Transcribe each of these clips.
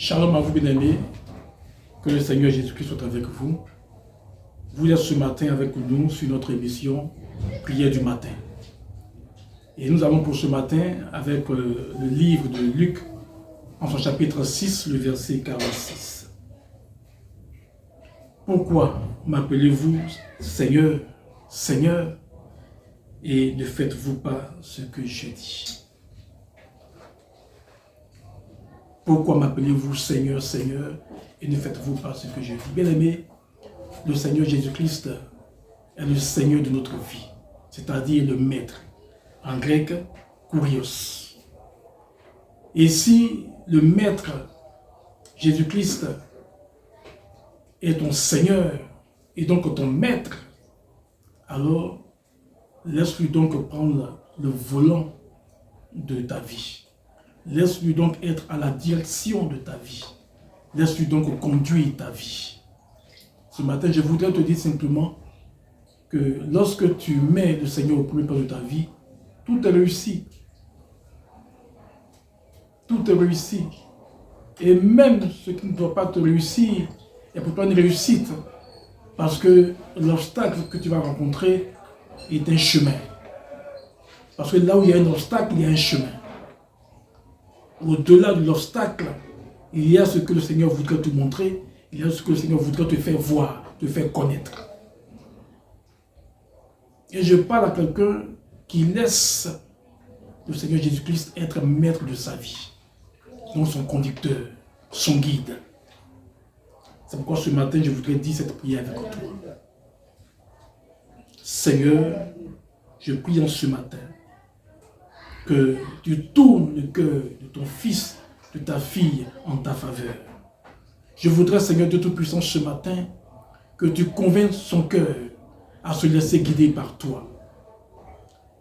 Shalom à vous, bien-aimés. Que le Seigneur Jésus-Christ soit avec vous. Vous êtes ce matin avec nous sur notre émission Prière du matin. Et nous allons pour ce matin avec le livre de Luc, en son chapitre 6, le verset 46. Pourquoi m'appelez-vous Seigneur, Seigneur, et ne faites-vous pas ce que je dis? Pourquoi m'appelez-vous Seigneur, Seigneur, et ne faites-vous pas ce que je dis? Bien-aimé, le Seigneur Jésus-Christ est le Seigneur de notre vie, c'est-à-dire le Maître, en grec, Kurios. Et si le Maître Jésus-Christ est ton Seigneur et donc ton Maître, alors laisse-lui donc prendre le volant de ta vie. Laisse-lui donc être à la direction de ta vie. Laisse-lui donc conduire ta vie. Ce matin, je voudrais te dire simplement que lorsque tu mets le Seigneur au premier plan de ta vie, tout est réussi. Tout est réussi. Et même ce qui ne doit pas te réussir est pour toi une réussite. Parce que l'obstacle que tu vas rencontrer est un chemin. Parce que là où il y a un obstacle, il y a un chemin. Au-delà de l'obstacle, il y a ce que le Seigneur voudrait te montrer, il y a ce que le Seigneur voudrait te faire voir, te faire connaître. Et je parle à quelqu'un qui laisse le Seigneur Jésus-Christ être maître de sa vie, donc son conducteur, son guide. C'est pourquoi ce matin, je voudrais dire cette prière avec toi. Seigneur, je prie en ce matin que tu tournes le cœur de ton fils, de ta fille en ta faveur. Je voudrais, Seigneur de Tout-Puissant, ce matin, que tu convainques son cœur à se laisser guider par toi.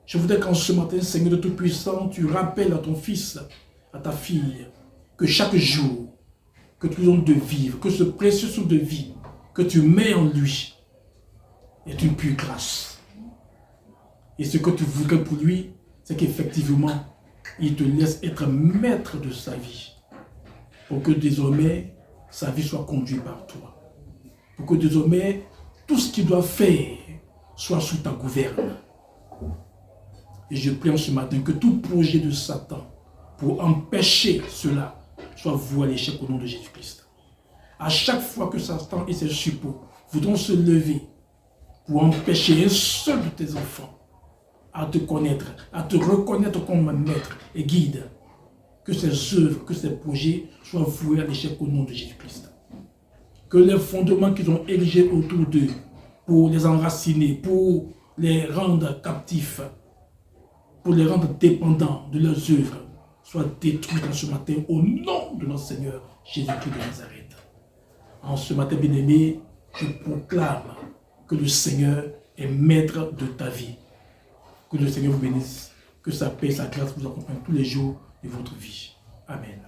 Je voudrais qu'en ce matin, Seigneur de Tout-Puissant, tu rappelles à ton fils, à ta fille, que chaque jour que tu lui donnes de vivre, que ce précieux souffle de vie que tu mets en lui est une pure grâce. Et ce que tu voudrais pour lui, c'est qu'effectivement, il te laisse être maître de sa vie. Pour que désormais, sa vie soit conduite par toi. Pour que désormais, tout ce qu'il doit faire soit sous ta gouverne. Et je prie en ce matin que tout projet de Satan pour empêcher cela soit voué à l'échec au nom de Jésus-Christ. À chaque fois que Satan et ses suppôts voudront se lever pour empêcher un seul de tes enfants à te connaître, à te reconnaître comme maître et guide, que ces œuvres, que ces projets soient voués à l'échec au nom de Jésus-Christ. Que les fondements qu'ils ont érigés autour d'eux, pour les enraciner, pour les rendre captifs, pour les rendre dépendants de leurs œuvres, soient détruits dans ce matin au nom de notre Seigneur Jésus-Christ de Nazareth. En ce matin, bien-aimé, je proclame que le Seigneur est maître de ta vie. Que le Seigneur vous bénisse, que sa paix, sa grâce vous accompagne tous les jours de votre vie. Amen.